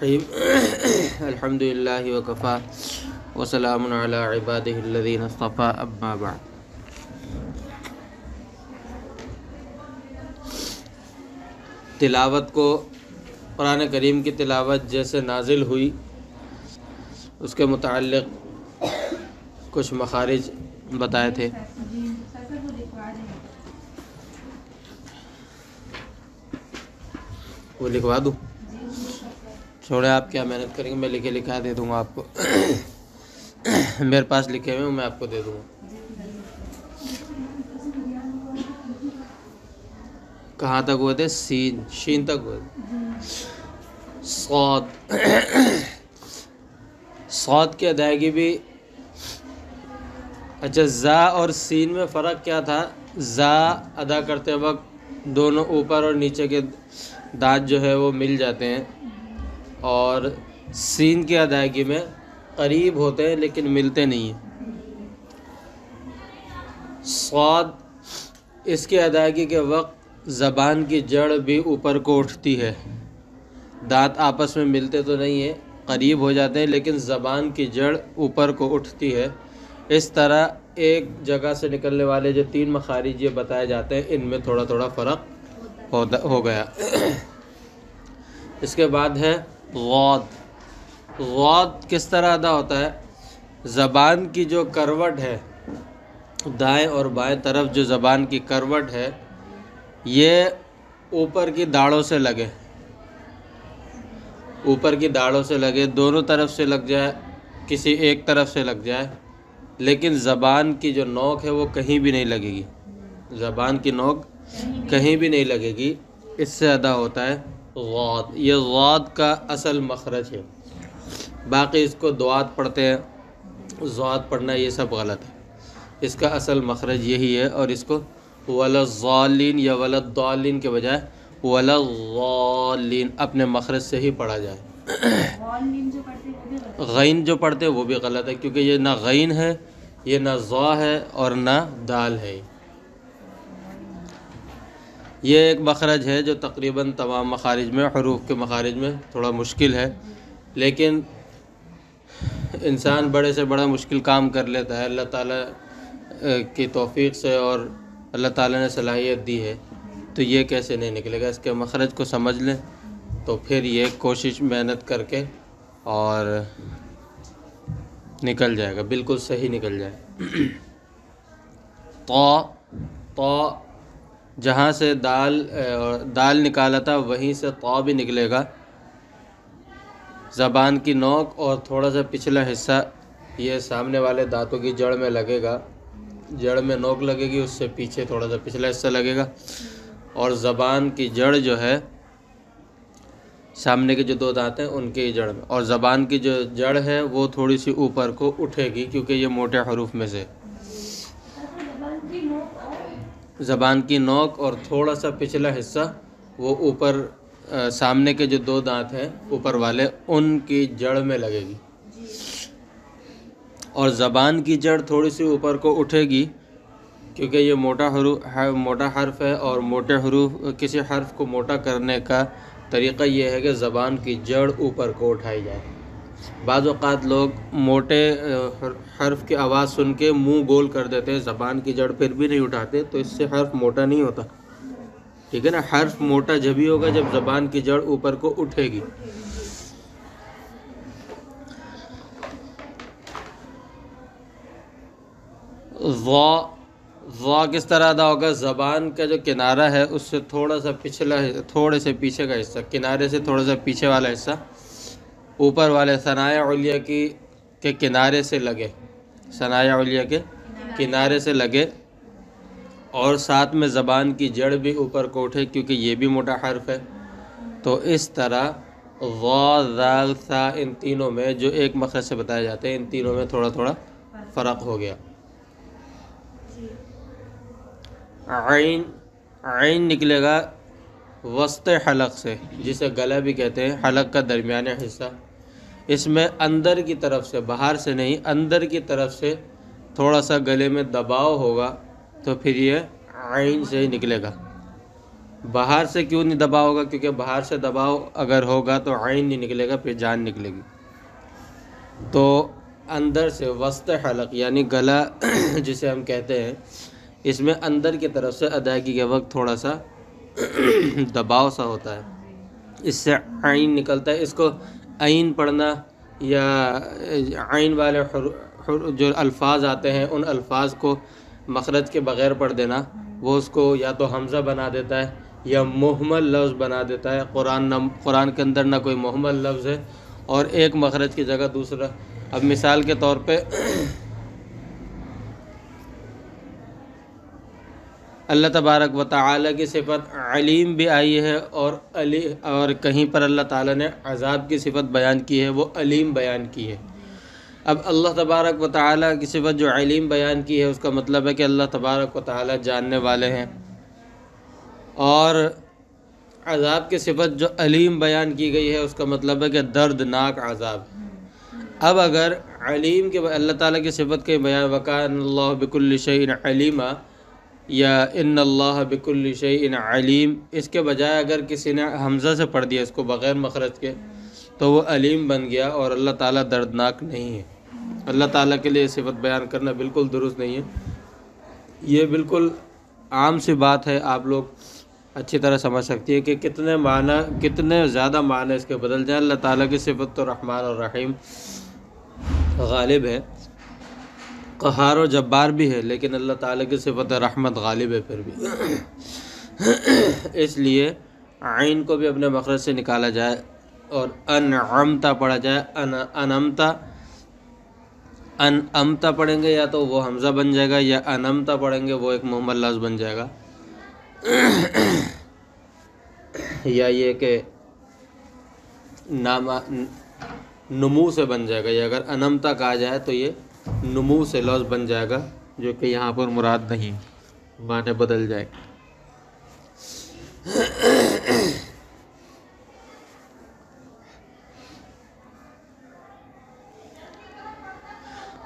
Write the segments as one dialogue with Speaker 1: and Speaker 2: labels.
Speaker 1: الرحیم الحمد للہ وکفا وسلام علی عبادہ الذین اصطفیٰ اما بعد۔ تلاوت کو قرآن کریم کی تلاوت جیسے نازل ہوئی اس کے متعلق کچھ مخارج بتائے تھے۔ وہ لکھوا دوں؟ چھوڑے، آپ کیا محنت کریں گے، میں لکھا دے دوں گا آپ کو۔ میرے پاس لکھے ہوئے میں آپ کو دے دوں گا۔ کہاں تک ہوئے تھے؟ شین تک ہوئے تھے۔ صاد کی ادائیگی بھی اچھا، زا اور سین میں فرق کیا تھا؟ زا ادا کرتے وقت دونوں اوپر اور نیچے کے دانت جو ہے وہ مل جاتے ہیں، اور سین کی ادائیگی میں قریب ہوتے ہیں لیکن ملتے نہیں ہیں۔ صاد اس کی ادائیگی کے وقت زبان کی جڑ بھی اوپر کو اٹھتی ہے، دانت آپس میں ملتے تو نہیں ہیں، قریب ہو جاتے ہیں لیکن زبان کی جڑ اوپر کو اٹھتی ہے۔ اس طرح ایک جگہ سے نکلنے والے جو 3 مخارج یہ بتائے جاتے ہیں، ان میں تھوڑا تھوڑا فرق ہو گیا۔ اس کے بعد ہے غاد۔ غاد کس طرح ادا ہوتا ہے؟ زبان کی جو کروٹ ہے، دائیں اور بائیں طرف جو زبان کی کروٹ ہے، یہ اوپر کی داڑھوں سے لگے، اوپر کی داڑھوں سے لگے، دونوں طرف سے لگ جائے، کسی ایک طرف سے لگ جائے، لیکن زبان کی جو نوک ہے وہ کہیں بھی نہیں لگے گی، زبان کی نوک کہیں بھی نہیں لگے گی۔ اس سے ادا ہوتا ہے غاد۔ یہ غاد کا اصل مخرج ہے، باقی اس کو دعات پڑھتے ہیں، ضاد پڑھنا یہ سب غلط ہے۔ اس کا اصل مخرج یہی ہے، اور اس کو ولا الضالین یا ولا الضالین کے بجائے ولا الضالین اپنے مخرج سے ہی پڑھا جائے۔ غین جو پڑھتے وہ بھی غلط ہے، کیونکہ یہ نہ غین ہے، یہ نہ ضا ہے اور نہ دال ہے۔ یہ ایک مخرج ہے جو تقریباً تمام مخارج میں، حروف کے مخارج میں تھوڑا مشکل ہے، لیکن انسان بڑے سے بڑا مشکل کام کر لیتا ہے اللہ تعالیٰ کی توفیق سے، اور اللہ تعالیٰ نے صلاحیت دی ہے، تو یہ کیسے نہیں نکلے گا؟ اس کے مخرج کو سمجھ لیں تو پھر یہ کوشش محنت کر کے اور نکل جائے گا، بالکل صحیح نکل جائے۔ طا جہاں سے دال نکالا تھا وہیں سے طا بھی نکلے گا۔ زبان کی نوک اور تھوڑا سا پچھلا حصہ یہ سامنے والے دانتوں کی جڑ میں لگے گا، جڑ میں نوک لگے گی، اس سے پیچھے تھوڑا سا پچھلا حصہ لگے گا، اور زبان کی جڑ جو ہے سامنے کے جو 2 دانت ہیں ان کی جڑ میں، اور زبان کی جو جڑ ہے وہ تھوڑی سی اوپر کو اٹھے گی، کیونکہ یہ موٹے حروف میں سے۔ زبان کی نوک اور تھوڑا سا پچھلا حصہ وہ اوپر سامنے کے جو 2 دانت ہیں اوپر والے، ان کی جڑ میں لگے گی، اور زبان کی جڑ تھوڑی سی اوپر کو اٹھے گی، کیونکہ یہ موٹا حرف ہے، اور موٹے حروف، کسی حرف کو موٹا کرنے کا طریقہ یہ ہے کہ زبان کی جڑ اوپر کو اٹھائی جائے۔ بعض اوقات لوگ موٹے حرف کی آواز سن کے منہ گول کر دیتے ہیں، زبان کی جڑ پھر بھی نہیں اٹھاتے، تو اس سے حرف موٹا نہیں ہوتا، ٹھیک ہے نا؟ حرف موٹا جبھی ہوگا جب زبان کی جڑ اوپر کو اٹھے گی۔ ضا کس طرح ادا ہوگا؟ زبان کا جو کنارہ ہے اس سے تھوڑا سا پچھلا، تھوڑے سے پیچھے کا حصہ، کنارے سے تھوڑا سا پیچھے والا حصہ اوپر والے ثنایا علیہ کے کنارے سے لگے، ثنایا علیہ کے کنارے سے لگے، اور ساتھ میں زبان کی جڑ بھی اوپر کو اٹھے، کیونکہ یہ بھی موٹا حرف ہے۔ تو اس طرح ضا، ذال، ثا، ان تینوں میں جو ایک مخرج سے بتائے جاتے ہیں، ان تینوں میں تھوڑا تھوڑا فرق ہو گیا۔ عین نکلے گا وسط حلق سے، جسے گلا بھی کہتے ہیں، حلق کا درمیانی حصہ۔ اس میں اندر کی طرف سے، باہر سے نہیں، اندر کی طرف سے تھوڑا سا گلے میں دباؤ ہوگا، تو پھر یہ عین سے ہی نکلے گا۔ باہر سے کیوں نہیں دباؤ ہوگا؟ کیونکہ باہر سے دباؤ اگر ہوگا تو عین نہیں نکلے گا، پھر جان نکلے گی۔ تو اندر سے وسط حلق یعنی گلا جسے ہم کہتے ہیں، اس میں اندر کی طرف سے ادائیگی کے وقت تھوڑا سا دباؤ سا ہوتا ہے، اس سے عین نکلتا ہے۔ اس کو عین پڑھنا یا عین والے جو الفاظ آتے ہیں ان الفاظ کو مخرج کے بغیر پڑھ دینا، وہ اس کو یا تو حمزہ بنا دیتا ہے یا مہمل لفظ بنا دیتا ہے۔ قرآن کے اندر نہ کوئی مہمل لفظ ہے اور ایک مخرج کی جگہ دوسرا۔ اب مثال کے طور پہ اللہ تبارک و تعالیٰ کی صفت علیم بھی آئی ہے، اور کہیں پر اللہ تعالیٰ نے عذاب کی صفت بیان کی ہے، وہ علیم بیان کی ہے۔ اب اللہ تبارک و تعالیٰ کی صفت جو علیم بیان کی ہے، اس کا مطلب ہے کہ اللہ تبارک و تعالیٰ جاننے والے ہیں، اور عذاب کی صفت جو علیم بیان کی گئی ہے اس کا مطلب ہے کہ دردناک عذاب۔ اب اگر علیم کے اللہ تعالیٰ کی صفت کے بیان وَكَانَ اللَّهُ بِكُلِّ شَيْءٍ عَلِيمًا یا ان اللہ بکل شیء علیم، اس کے بجائے اگر کسی نے حمزہ سے پڑھ دیا اس کو بغیر مخرج کے تو وہ علیم بن گیا، اور اللہ تعالیٰ دردناک نہیں ہے۔ اللہ تعالیٰ کے لیے صفت بیان کرنا بالکل درست نہیں ہے۔ یہ بالکل عام سی بات ہے، آپ لوگ اچھی طرح سمجھ سکتی ہے کہ کتنے زیادہ معنی اس کے بدل جائیں۔ اللہ تعالیٰ کی صفت تو رحمان اور رحیم غالب ہے، قہار و جبار بھی ہے، لیکن اللہ تعالیٰ کی صفت رحمت غالب ہے پھر بھی۔ اس لیے عین کو بھی اپنے مخرج سے نکالا جائے اور انعمتا پڑھا جائے۔ انعمتا پڑھیں گے یا تو وہ حمزہ بن جائے گا، یا انعمتا پڑھیں گے وہ ایک مہمل لفظ بن جائے گا، یا یہ کہ نمو سے بن جائے گا، یا اگر انعمتا کہا جائے تو یہ نمو سے لفظ بن جائے گا، جو کہ یہاں پر مراد نہیں، معنی بدل جائے گا۔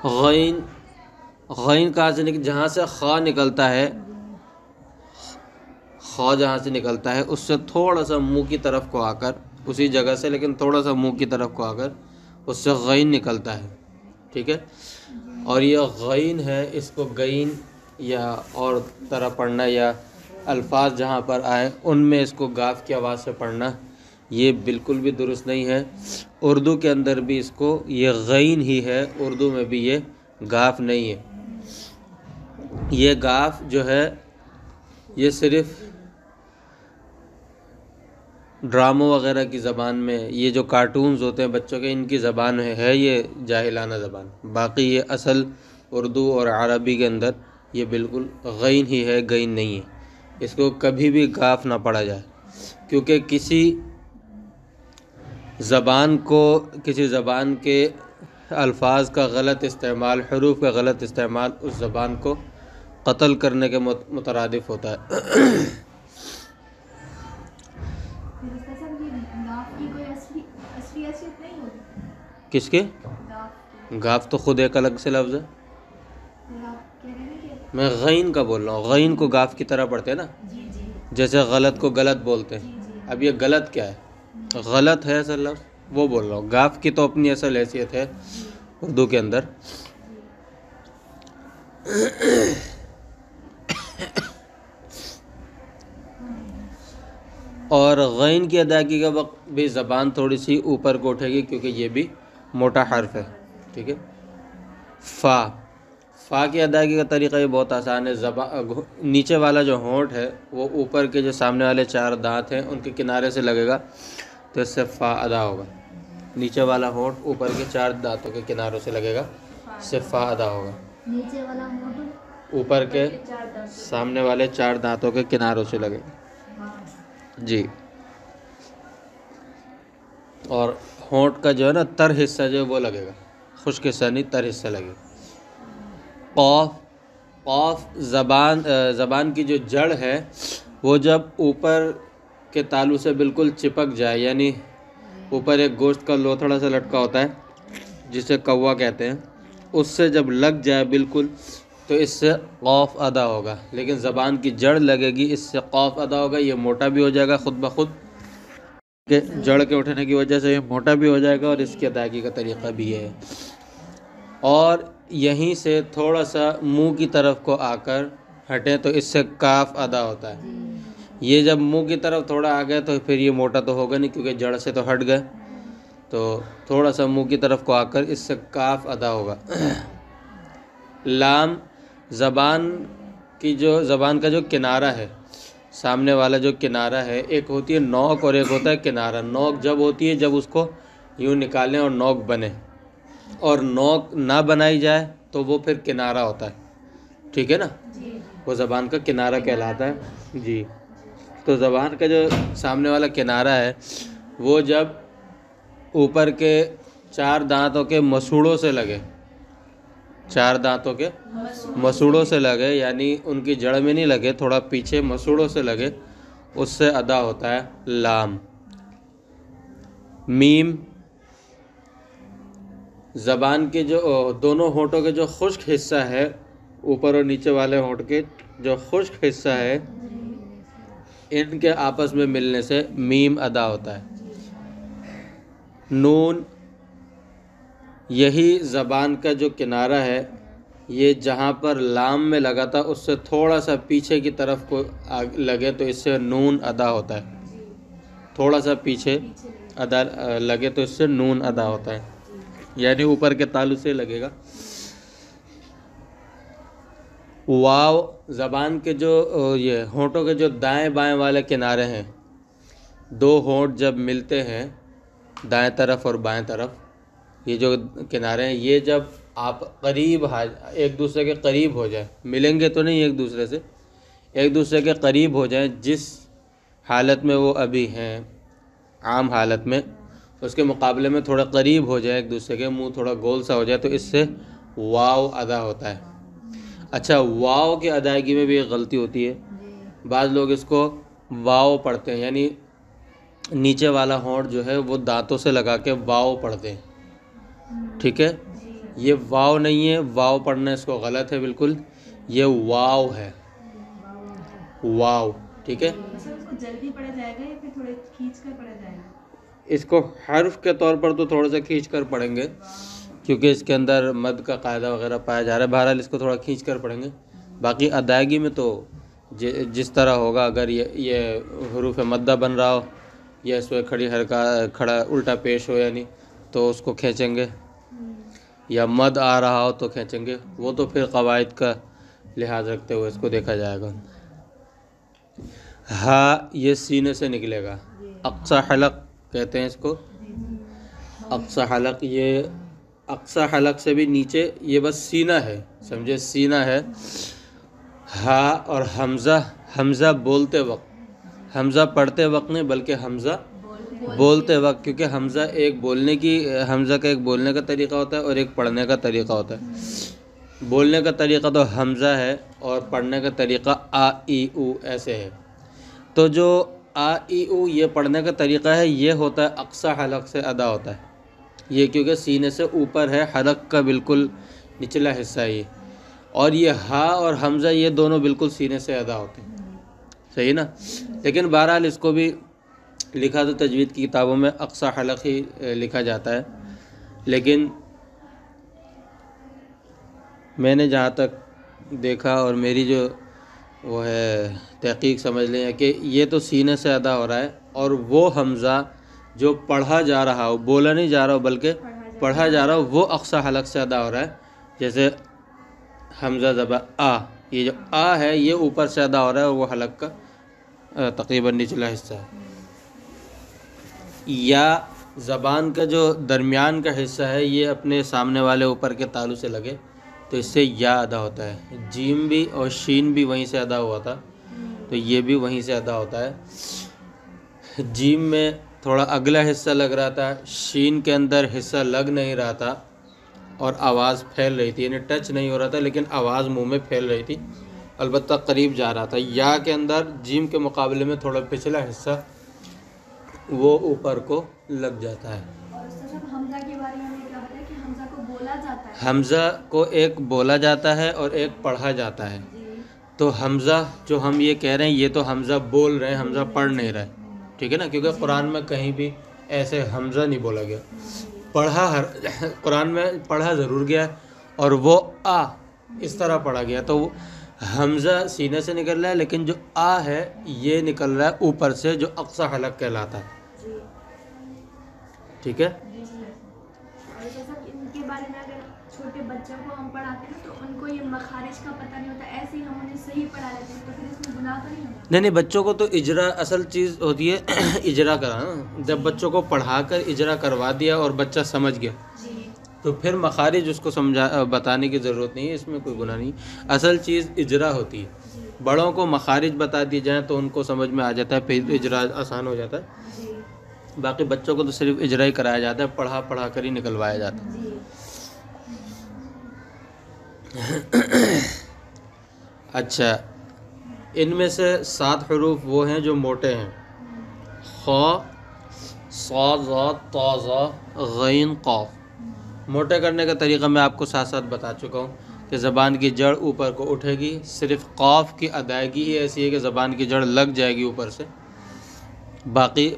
Speaker 1: غین کہاں سے جہاں سے خا نکلتا ہے، خا جہاں سے نکلتا ہے اس سے تھوڑا سا منہ کی طرف کو آ کر، اسی جگہ سے لیکن تھوڑا سا منہ کی طرف کو آ کر اس سے غین نکلتا ہے، ٹھیک ہے؟ اور یہ غین ہے، اس کو غین یا اور طرح پڑھنا، یا الفاظ جہاں پر آئے ان میں اس کو گاف کی آواز سے پڑھنا، یہ بالکل بھی درست نہیں ہے۔ اردو کے اندر بھی اس کو یہ غین ہی ہے، اردو میں بھی یہ گاف نہیں ہے۔ یہ گاف جو ہے یہ صرف ڈراموں وغیرہ کی زبان میں، یہ جو کارٹونز ہوتے ہیں بچوں کے، ان کی زبان ہے یہ جاہلانہ زبان، باقی یہ اصل اردو اور عربی کے اندر یہ بالکل غین ہی ہے، غین نہیں ہے۔ اس کو کبھی بھی گاف نہ پڑھا جائے، کیونکہ کسی زبان کے الفاظ کا غلط استعمال، حروف کا غلط استعمال اس زبان کو قتل کرنے کے مترادف ہوتا ہے۔ کس کے؟ گاف تو خود ایک الگ سے لفظ ہے، میں غین کا بول رہا ہوں۔ غین کو گاف کی طرح پڑھتے ہیں نا، جیسے غلط کو غلط بولتے ہیں۔ اب یہ غلط کیا ہے؟ غلط ہے اصل لفظ، وہ بول رہا ہوں۔ گاف کی تو اپنی اصل حیثیت ہے اردو کے اندر۔ اور غین کی ادائیگی کا وقت بھی زبان تھوڑی سی اوپر کو اٹھے گی، کیونکہ یہ بھی موٹا حرف ہے، ٹھیک ہے؟ فا کی ادائیگی کا طریقہ یہ بہت آسان ہے۔ نیچے والا جو ہونٹ ہے وہ اوپر کے جو سامنے والے 4 دانت ہیں ان کے کنارے سے لگے گا، تو اس سے فا ادا ہوگا۔ نیچے والا ہونٹ اوپر کے 4 دانتوں کے کناروں سے لگے گا، اس سے فا ادا ہوگا۔
Speaker 2: نیچے والا ہونٹ
Speaker 1: اوپر کے سامنے والے 4 دانتوں کے کناروں سے لگے گا، جی۔ اور ہونٹ کا جو ہے نا تر حصہ جو وہ لگے گا، خشک حصہ نہیں، تر حصہ لگے گا۔ قاف زبان کی جو جڑ ہے وہ جب اوپر کے تالو سے بالکل چپک جائے، یعنی اوپر ایک گوشت کا لوتھڑا سا لٹکا ہوتا ہے جسے کوا کہتے ہیں، اس سے جب لگ جائے بالکل، تو اس سے قوف ادا ہوگا، لیکن زبان کی جڑ لگے گی، اس سے قوف ادا ہوگا، یہ موٹا بھی ہو جائے گا خود بخود، کہ جڑ کے اٹھنے کی وجہ سے یہ موٹا بھی ہو جائے گا، اور اس کی ادائیگی کا طریقہ بھی ہے۔ اور یہیں سے تھوڑا سا منہ کی طرف کو آ کر ہٹیں تو اس سے کاف ادا ہوتا ہے۔ یہ جب منہ کی طرف تھوڑا آ گئے تو پھر یہ موٹا تو ہوگا نہیں، کیونکہ جڑ سے تو ہٹ گئے، تو تھوڑا سا منہ کی طرف کو آ کر اس سے کاف ادا ہوگا۔ لام زبان کا جو کنارہ ہے، سامنے والا جو کنارہ ہے، ایک ہوتی ہے نوک اور ایک ہوتا ہے کنارہ۔ نوک جب ہوتی ہے جب اس کو یوں نکالیں اور نوک بنے، اور نوک نہ بنائی جائے تو وہ پھر کنارہ ہوتا ہے، ٹھیک ہے نا، وہ زبان کا کنارہ کہلاتا ہے جی۔ تو زبان کا جو سامنے والا کنارہ ہے وہ جب اوپر کے 4 دانتوں کے مسوڑوں سے لگے، 4 دانتوں کے مسوڑوں سے لگے، یعنی ان کی جڑ میں نہیں لگے، تھوڑا پیچھے مسوڑوں سے لگے، اس سے ادا ہوتا ہے لام۔ میم زبان کے جو دونوں ہونٹوں کے جو خشک حصہ ہے، اوپر اور نیچے والے ہونٹ کے جو خشک حصہ ہے، ان کے آپس میں ملنے سے میم ادا ہوتا ہے۔ نون یہی زبان کا جو کنارہ ہے، یہ جہاں پر لام میں لگا تھا اس سے تھوڑا سا پیچھے کی طرف کو لگے تو اس سے نون ادا ہوتا ہے، تھوڑا سا پیچھے لگے تو اس سے نون ادا ہوتا ہے، یعنی اوپر کے تالو سے لگے گا۔ واو زبان کے جو یہ ہونٹوں کے جو دائیں بائیں والے کنارے ہیں، 2 ہونٹ جب ملتے ہیں دائیں طرف اور بائیں طرف، یہ جو کنارے ہیں، یہ جب آپ قریب ایک دوسرے کے قریب ہو جائیں، ملیں گے تو نہیں ایک دوسرے سے، ایک دوسرے کے قریب ہو جائیں، جس حالت میں وہ ابھی ہیں عام حالت میں، اس کے مقابلے میں تھوڑا قریب ہو جائے ایک دوسرے کے، منہ تھوڑا گول سا ہو جائے، تو اس سے واو ادا ہوتا ہے۔ اچھا، واو کی ادائیگی میں بھی ایک غلطی ہوتی ہے، بعض لوگ اس کو واو پڑھتے ہیں، یعنی نیچے والا ہونٹ جو ہے وہ دانتوں سے لگا کے واو پڑھتے ہیں، ٹھیک ہے، یہ واو نہیں ہے، واو پڑھنا اس کو غلط ہے بالکل، یہ واو ہے، واو، ٹھیک ہے۔
Speaker 3: اس کو جلدی پڑھا جائے گا یا پھر تھوڑے کھینچ کر پڑھا جائے گا؟
Speaker 1: اس کو حرف کے طور پر تو تھوڑا سا کھینچ کر پڑھیں گے، کیونکہ اس کے اندر مد کا قاعدہ وغیرہ پایا جا رہا ہے، بہرحال اس کو تھوڑا کھینچ کر پڑھیں گے۔ باقی ادائیگی میں تو جس طرح ہوگا، اگر یہ حروف مدہ بن رہا ہو یا اس پہ کھڑا الٹا پیش ہو، یعنی تو اس کو کھینچیں گے، یا مد آ رہا ہو تو کھینچیں گے، وہ تو پھر قواعد کا لحاظ رکھتے ہوئے اس کو دیکھا جائے گا۔ ہاں یہ سینے سے نکلے گا، اقصی حلق کہتے ہیں اس کو، اقصی حلق، یہ اقصی حلق سے بھی نیچے، یہ بس سینہ ہے، سمجھے، سینہ ہے۔ ہاں اور حمزہ بولتے وقت، حمزہ پڑھتے وقت نہیں بلکہ حمزہ بولتے وقت، کیونکہ حمزہ کا ایک بولنے کا طریقہ ہوتا ہے اور ایک پڑھنے کا طریقہ ہوتا ہے۔ بولنے کا طریقہ تو حمزہ ہے اور پڑھنے کا طریقہ آ ای او ایسے ہے، تو جو آ ای او یہ پڑھنے کا طریقہ ہے، یہ ہوتا ہے اقصی حلق سے ادا ہوتا ہے، یہ کیونکہ سینے سے اوپر ہے، حلق کا بالکل نچلا حصہ ہے یہ، اور یہ ہا اور حمزہ یہ دونوں بالکل سینے سے ادا ہوتے ہیں، صحیح نا۔ لیکن بہرحال اس کو بھی لکھا تو تجوید کی کتابوں میں اقصی حلق ہی لکھا جاتا ہے، لیکن میں نے جہاں تک دیکھا اور میری جو وہ ہے تحقیق سمجھ لیں کہ یہ تو سینے سے ادا ہو رہا ہے، اور وہ حمزہ جو پڑھا جا رہا ہو، بولا نہیں جا رہا ہو بلکہ پڑھا جا رہا ہو، وہ اقصی حلق سے ادا ہو رہا ہے۔ جیسے حمزہ زبر آ، یہ جو آ ہے یہ اوپر سے ادا ہو رہا ہے اور وہ حلق کا تقریباً نچلا حصہ ہے۔ یا زبان کا جو درمیان کا حصہ ہے، یہ اپنے سامنے والے اوپر کے تالو سے لگے تو اس سے یا ادا ہوتا ہے۔ جیم بھی اور شین بھی وہیں سے ادا ہوا تھا، تو یہ بھی وہیں سے ادا ہوتا ہے۔ جیم میں تھوڑا اگلا حصہ لگ رہا تھا، شین کے اندر حصہ لگ نہیں رہا تھا اور آواز پھیل رہی تھی، یعنی ٹچ نہیں ہو رہا تھا لیکن آواز منہ میں پھیل رہی تھی، البتہ قریب جا رہا تھا۔ یا کے اندر جیم کے مقابلے میں تھوڑا پچھلا حصہ وہ اوپر کو لگ جاتا ہے۔
Speaker 3: اور اس سے ہم
Speaker 2: حمزہ کے بارے میں ہمیں کیا بتایا کہ حمزہ کو بولا جاتا ہے.
Speaker 1: حمزہ کو ایک بولا جاتا ہے اور ایک پڑھا جاتا ہے.
Speaker 2: جی
Speaker 1: تو حمزہ جو ہم یہ کہہ رہے ہیں یہ تو حمزہ بول رہے ہیں, حمزہ پڑھ نہیں رہے, ٹھیک ہے نا, کیونکہ قرآن میں کہیں بھی ایسے حمزہ نہیں بولا گیا. پڑھا قرآن میں پڑھا ضرور گیا اور وہ آ اس طرح پڑھا گیا, تو حمزہ سینے سے نکل رہا ہے, لیکن جو آ ہے یہ نکل رہا ہے اوپر سے, جو اقصی حلق کہلاتا ہے.
Speaker 2: جی
Speaker 1: ٹھیک ہے.
Speaker 2: جی جی. اور جیسا کہ ان کے بارے میں اگر چھوٹے بچوں کو ہم پڑھاتے ہیں تو ان کو یہ مخارج کا پتہ نہیں ہوتا, ایسے ہی ہم انہیں صحیح پڑھا لیتے ہیں, تو پھر اس میں گناہ تو نہیں ہوتا.
Speaker 1: نہیں بچوں کو تو اجرا اصل چیز ہوتی ہے, اجرا کرانا. جب بچوں کو پڑھا کر اجرا کروا دیا اور بچہ سمجھ گیا
Speaker 2: جی
Speaker 1: تو پھر مخارج اس کو بتانے کی ضرورت نہیں ہے, اس میں کوئی گناہ نہیں. اصل چیز اجرا ہوتی ہے.
Speaker 2: جی
Speaker 1: بڑوں کو مخارج بتا دی جائیں تو ان کو سمجھ میں آ جاتا ہے, پھر اجرا آسان ہو جاتا ہے.
Speaker 2: جی
Speaker 1: باقی بچوں کو تو صرف اجرا ہی کرایا جاتا ہے, پڑھا کر ہی نکلوایا جاتا ہے.
Speaker 2: جی.
Speaker 1: اچھا, ان میں سے 7 حروف وہ ہیں جو موٹے ہیں. خ, صاد, ضاد, طا, ظا, غین, قاف. موٹے کرنے کا طریقہ میں آپ کو ساتھ ساتھ بتا چکا ہوں کہ زبان کی جڑ اوپر کو اٹھے گی. صرف قاف کی ادائیگی ہی ایسی ہے کہ زبان کی جڑ لگ جائے گی اوپر سے, باقی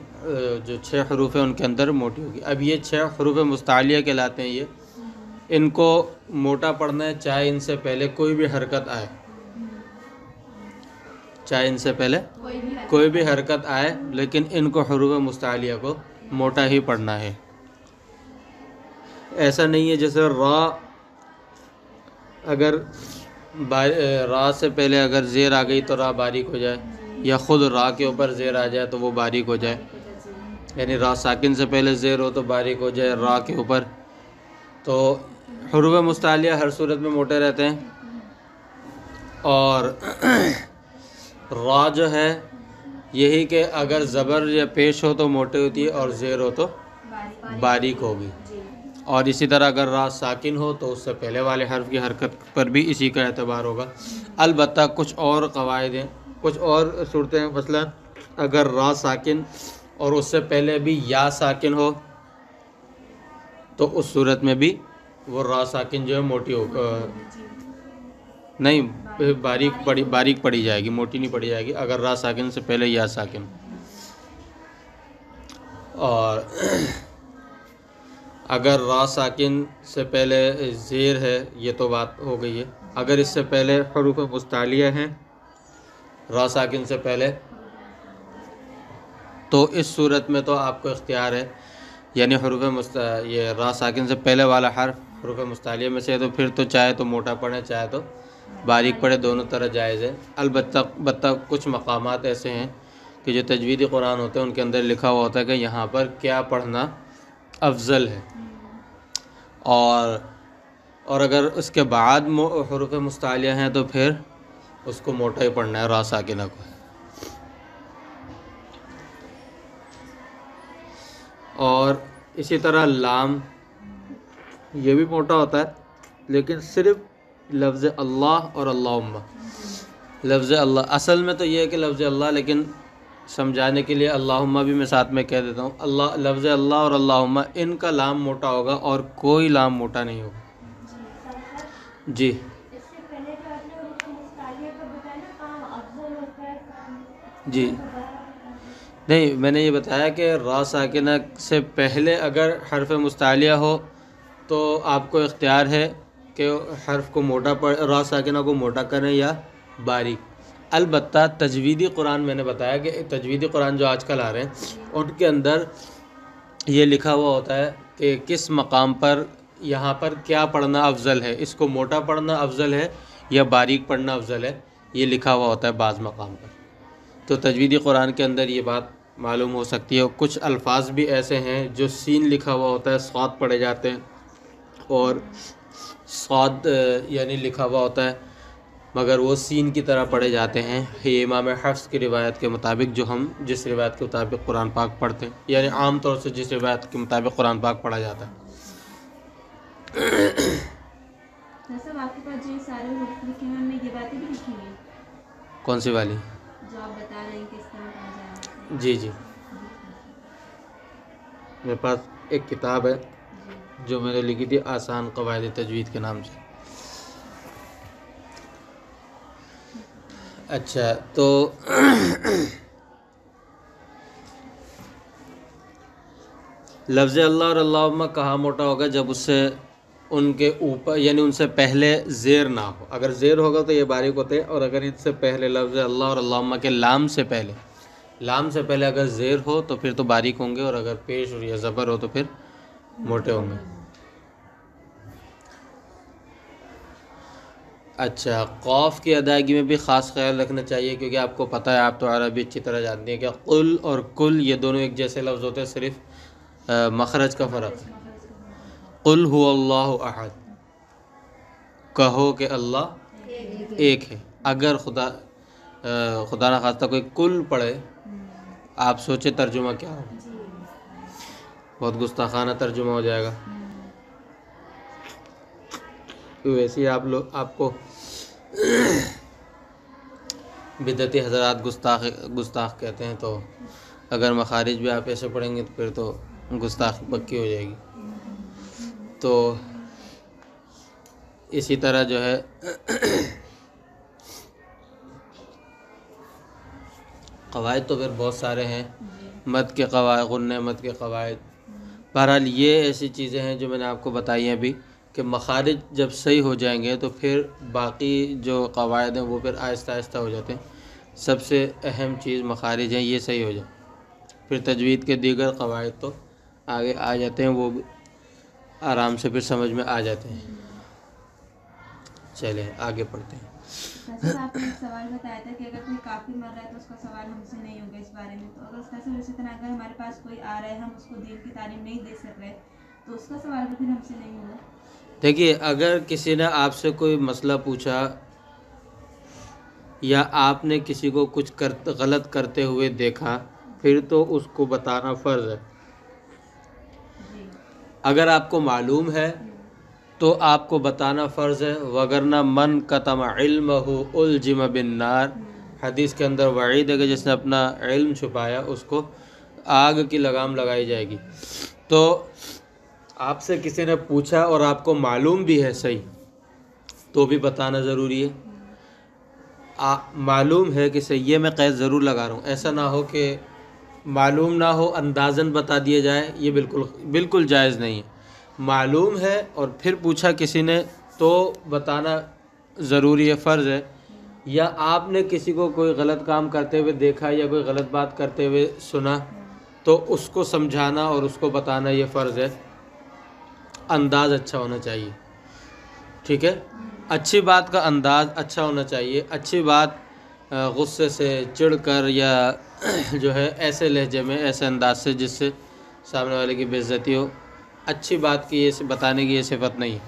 Speaker 1: جو 6 حروف ہیں ان کے اندر موٹی ہوگی. اب یہ 6 حروف مستعلیہ کہلاتے ہیں. یہ ان کو موٹا پڑھنا ہے چاہے ان سے پہلے کوئی بھی حرکت آئے, چاہے ان سے پہلے کوئی بھی حرکت آئے, لیکن ان کو حروف مستعلیہ کو موٹا ہی پڑھنا ہے. ایسا نہیں ہے جیسے را, اگر را سے پہلے اگر زیر آ گئی تو را باریک ہو جائے, یا خود را کے اوپر زیر آ جائے تو وہ باریک ہو جائے. یعنی را ساکن سے پہلے زیر ہو تو باریک ہو جائے را کے اوپر. تو حروف مستعلیہ ہر صورت میں موٹے رہتے ہیں. اور را جو ہے یہی کہ اگر زبر یا پیش ہو تو موٹی ہوتی ہے, اور زیر ہو تو باریک ہوگی. اور اسی طرح اگر را ساکن ہو تو اس سے پہلے والے حرف کی حرکت پر بھی اسی کا اعتبار ہوگا. البتہ کچھ اور قواعد ہیں, کچھ اور صورتیں ہیں. مثلا اگر را ساکن اور اس سے پہلے بھی یا ساکن ہو تو اس صورت میں بھی وہ را ساکن جو ہے موٹی ہو نہیں باریک پڑی جائے گی, موٹی نہیں پڑی جائے گی اگر را ساکن سے پہلے یا ساکن. اور اگر را ساکن سے پہلے زیر ہے, یہ تو بات ہو گئی ہے. اگر اس سے پہلے حروف مستعلیہ ہیں را ساکن سے پہلے, تو اس صورت میں تو آپ کو اختیار ہے, یعنی یہ را ساکن سے پہلے والا حرف حروف مستعلیہ میں سے ہے, تو پھر تو چاہے تو موٹا پڑھے چاہے تو باریک پڑھے, دونوں طرح جائز ہے. البتہ کچھ مقامات ایسے ہیں کہ جو تجویدی قرآن ہوتے ہیں ان کے اندر لکھا ہوا ہوتا ہے کہ یہاں پر کیا پڑھنا افضل ہے, اور اگر اس کے بعد حروف مستعلیہ ہیں تو پھر اس کو موٹا ہی پڑھنا ہے, را ساکنہ کو. اور اسی طرح لام, یہ بھی موٹا ہوتا ہے لیکن صرف لفظ اللہ اور اللہم. لفظ اللہ اصل میں تو یہ ہے کہ لفظ اللہ, لیکن سمجھانے کے لیے اللہم بھی میں ساتھ میں کہہ دیتا ہوں. اللہ, لفظ اللہ اور اللہم ان کا لام موٹا ہوگا اور کوئی لام موٹا نہیں ہوگا. جی
Speaker 2: اس سے پہلے جو آپ نے حروف مستعلیہ کا بتایا نا, کام افضل ہوتا ہے,
Speaker 1: جی نہیں, میں نے یہ بتایا کہ را ساکنہ سے پہلے اگر حرف مستعلیہ ہو تو آپ کو اختیار ہے کہ حرف کو را ساکنہ کو موٹا کریں یا باریک. البتہ تجویدی قرآن میں نے بتایا کہ تجویدی قرآن جو آج کل آ رہے ہیں ان کے اندر یہ لکھا ہوا ہوتا ہے کہ کس مقام پر یہاں پر کیا پڑھنا افضل ہے, اس کو موٹا پڑھنا افضل ہے یا باریک پڑھنا افضل ہے, یہ لکھا ہوا ہوتا ہے بعض مقام پر. تو تجویدی قرآن کے اندر یہ بات معلوم ہو سکتی ہے. کچھ الفاظ بھی ایسے ہیں جو سین لکھا ہوا ہوتا ہے صاد پڑھے جاتے ہیں, اور صاد یعنی لکھا ہوا ہوتا ہے مگر وہ سین کی طرح پڑھے جاتے ہیں. یہ امام حفص کی روایت کے مطابق, جو ہم جس روایت کے مطابق قرآن پاک پڑھتے ہیں, یعنی عام طور سے جس روایت کے مطابق قرآن پاک پڑھا جاتا ہے.
Speaker 3: جیسے آپ کے پاس جو سارے حروف لکھے ہیں ان میں یہ باتیں بھی لکھی ہوئی ہیں
Speaker 1: کون سی والی؟
Speaker 3: جو آپ بتا رہے ہیں کہ اس طرح پڑھا جائے.
Speaker 1: جی میرے پاس ایک کتاب ہے جو میں نے لکھی تھی آسان قواعد تجوید کے نام سے. اچھا تو لفظ اللہ اور اللہم کہاں موٹا ہوگا؟ جب اس سے ان کے اوپر یعنی ان سے پہلے زیر نہ ہو. اگر زیر ہوگا تو یہ باریک ہوتے ہیں، اور اگر ان سے پہلے لفظ اللہ اور اللہم کے لام سے پہلے اگر زیر ہو تو پھر تو باریک ہوں گے، اور اگر پیش یا زبر ہو تو پھر موٹے ہوں گے. اچھا، قاف کی ادائیگی میں بھی خاص خیال رکھنا چاہیے، کیونکہ آپ کو پتہ ہے، آپ تو عربی اچھی طرح جانتے ہیں کہ قل اور کل یہ دونوں ایک جیسے لفظ ہوتے ہیں، صرف مخرج کا فرق ہے. قل هو اللہ احد، کہو کہ اللہ ایک ہے. اگر خدا نخواستہ کوئی کل پڑھے، آپ سوچے ترجمہ کیا ہو، بہت گستاخانہ ترجمہ ہو جائے گا. ویسے آپ کو بدعتی حضرات گستاخ کہتے ہیں، تو اگر مخارج بھی آپ ایسے پڑھیں گے تو پھر تو گستاخی پکی ہو جائے گی. تو اسی طرح جو ہے قواعد تو پھر بہت سارے ہیں، مد کے قواعد، غنہ مد کے قواعد. بہرحال یہ ایسی چیزیں ہیں جو میں نے آپ کو بتائی ہیں ابھی، کہ مخارج جب صحیح ہو جائیں گے تو پھر باقی جو قواعد ہیں وہ پھر آہستہ آہستہ ہو جاتے ہیں. سب سے اہم چیز مخارج ہیں، یہ صحیح ہو جائے پھر تجوید کے دیگر قواعد تو آگے آ جاتے ہیں، وہ آرام سے پھر سمجھ میں آ جاتے ہیں. چلیں آگے پڑھتے ہیں.
Speaker 3: سر آپ نے ایک سوال بتایا تھا کہ اگر کوئی کافر مر رہا ہے تو اس کا سوال ہم سے نہیں ہوگا اس بارے میں. تو اگر اسی طرح اگر ہمارے پاس کوئی آ رہا ہے، ہم اس کو دین کی تعلیم نہیں دے سک رہے، تو اس کا سوال بھی پھر ہم سے نہیں ہوگا.
Speaker 1: دیکھیے، اگر کسی نے آپ سے کوئی مسئلہ پوچھا یا آپ نے کسی کو کچھ غلط کرتے ہوئے دیکھا، پھر تو اس کو بتانا فرض ہے. اگر آپ کو معلوم ہے تو آپ کو بتانا فرض ہے، وگرنہ من کتم علمہ الجم بالنار، حدیث کے اندر وعید ہے کہ جس نے اپنا علم چھپایا اس کو آگ کی لگام لگائی جائے گی. تو آپ سے کسی نے پوچھا اور آپ کو معلوم بھی ہے صحیح، تو بھی بتانا ضروری ہے. معلوم ہے کہ صحیح، یہ میں قید ضرور لگا رہا ہوں. ایسا نہ ہو کہ معلوم نہ ہو اندازاً بتا دیا جائے، یہ بالکل جائز نہیں ہے. معلوم ہے اور پھر پوچھا کسی نے تو بتانا ضروری ہے، فرض ہے. یا آپ نے کسی کو کوئی غلط کام کرتے ہوئے دیکھا یا کوئی غلط بات کرتے ہوئے سنا، تو اس کو سمجھانا اور اس کو بتانا یہ فرض ہے. انداز اچھا ہونا چاہیے، ٹھیک ہے؟ اچھی بات کا انداز اچھا ہونا چاہیے. اچھی بات غصے سے چڑھ کر یا جو ہے ایسے لہجے میں، ایسے انداز سے جس سے سامنے والے کی بے عزتی ہو، اچھی بات کی یہ بتانے کی یہ صفت نہیں ہے.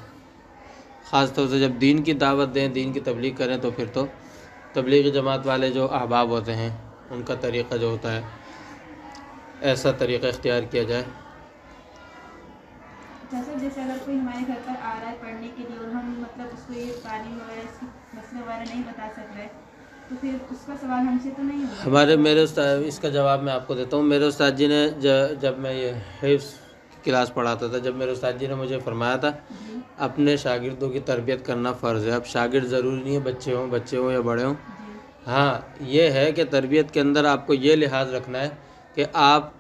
Speaker 1: خاص طور سے جب دین کی دعوت دیں، دین کی تبلیغ کریں، تو پھر تو تبلیغی جماعت والے جو احباب ہوتے ہیں ان کا طریقہ جو ہوتا ہے، ایسا طریقہ اختیار کیا جائے.
Speaker 3: جیسے اگر کوئی ہمارے گھر پر آ رہا ہے پڑھنے کے لیے اور ہم مطلب اس کو یہ تعلیم وغیرہ اس کی مسئلے وغیرہ نہیں بتا سک رہے، تو پھر اس کا سوال ہم سے تو نہیں ہوگا.
Speaker 1: میرے استاد، اس کا جواب میں آپ کو دیتا ہوں. میرے استاد جی نے جب میں یہ حفظ کلاس پڑھاتا تھا، جب میرے استاد جی نے مجھے فرمایا تھا اپنے شاگردوں کی تربیت کرنا فرض ہے. اب شاگرد ضروری نہیں ہے بچے ہوں یا بڑے ہوں. ہاں یہ ہے کہ تربیت کے اندر آپ کو یہ لحاظ رکھنا ہے کہ آپ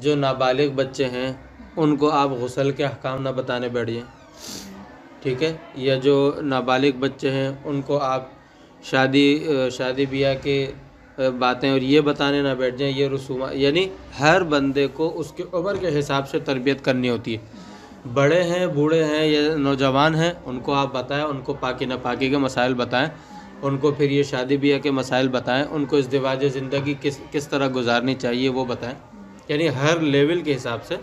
Speaker 1: جو نابالغ بچے ہیں ان کو آپ غسل کے احکام نہ بتانے بیٹھ جائیں، ٹھیک ہے؟ یا جو نابالغ بچے ہیں ان کو آپ شادی بیاہ کی باتیں اور یہ بتانے نہ بیٹھ جائیں، یہ رسومات. یعنی ہر بندے کو اس کے عمر کے حساب سے تربیت کرنی ہوتی ہے. بڑے ہیں، بوڑھے ہیں یا نوجوان ہیں، ان کو آپ بتائیں، ان کو پاکی ناپاکی کے مسائل بتائیں، ان کو پھر یہ شادی بیاہ کے مسائل بتائیں، ان کو ازدواج زندگی کس طرح گزارنی چاہیے وہ بتائیں. یعنی ہر لیول کے حساب سے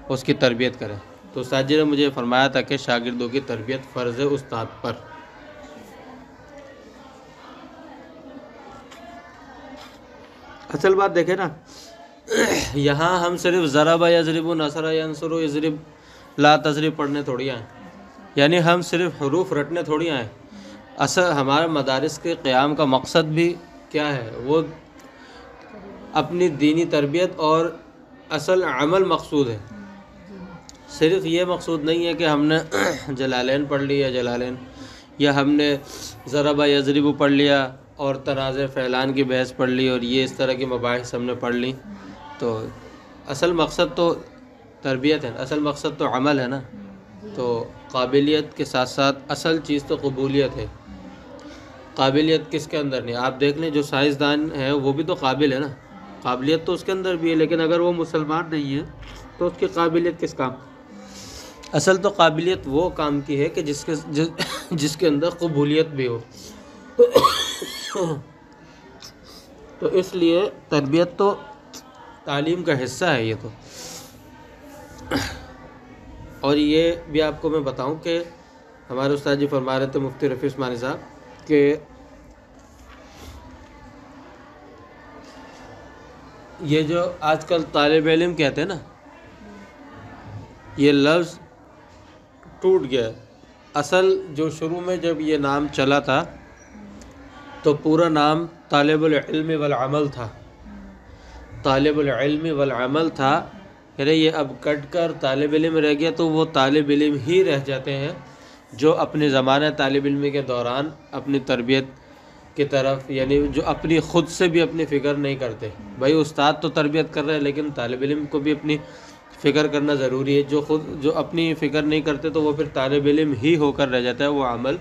Speaker 1: اس کی تربیت کریں. تو استاد جی نے مجھے فرمایا تھا کہ شاگردوں کی تربیت فرض ہے استاد پر. اصل بات دیکھیں نا، یہاں ہم صرف ضرب یضرب، نصر ینصر، یضرب لا تضرب پڑھنے تھوڑی آئیں، یعنی ہم صرف حروف رٹنے تھوڑی آئیں. اصل ہمارے مدارس کے قیام کا مقصد بھی کیا ہے؟ وہ اپنی دینی تربیت اور اصل عمل مقصود ہے. صرف یہ مقصود نہیں ہے کہ ہم نے جلالین پڑھ لیا جلالین، یا ہم نے ضرب یضرب پڑھ لیا اور تنازع فعلان کی بحث پڑھ لی اور یہ اس طرح کی مباحث ہم نے پڑھ لی، تو اصل مقصد تو تربیت ہے، اصل مقصد تو عمل ہے نا. تو قابلیت کے ساتھ ساتھ اصل چیز تو قبولیت ہے. قابلیت کس کے اندر نہیں؟ آپ دیکھ لیں جو سائنسدان ہے وہ بھی تو قابل ہے نا، قابلیت تو اس کے اندر بھی ہے، لیکن اگر وہ مسلمان نہیں ہے تو اس کی قابلیت کس کام؟ اصل تو قابلیت وہ کام کی ہے کہ جس کے اندر قبولیت بھی ہو. تو اس لیے تربیت تو تعلیم کا حصہ ہے یہ تو. اور یہ بھی آپ کو میں بتاؤں کہ ہمارے استاد جی فرما رہے تھے مفتی رفیع عثمانی صاحب کہ یہ جو آج کل طالب علم کہتے ہیں نا، یہ لفظ ٹوٹ گیا. اصل جو شروع میں جب یہ نام چلا تھا تو پورا نام طالب العلم والعمل تھا، طالب العلم والعمل تھا. یعنی یہ اب کٹ کر طالب علم رہ گیا تو وہ طالب علم ہی رہ جاتے ہیں جو اپنے زمانہ طالب علمی کے دوران اپنی تربیت کی طرف، یعنی جو اپنی خود سے بھی اپنی فکر نہیں کرتے. بھائی استاد تو تربیت کر رہے ہیں لیکن طالب علم کو بھی اپنی فکر کرنا ضروری ہے. جو اپنی فکر نہیں کرتے تو وہ پھر طالب علم ہی ہو کر رہ جاتا ہے، وہ عمل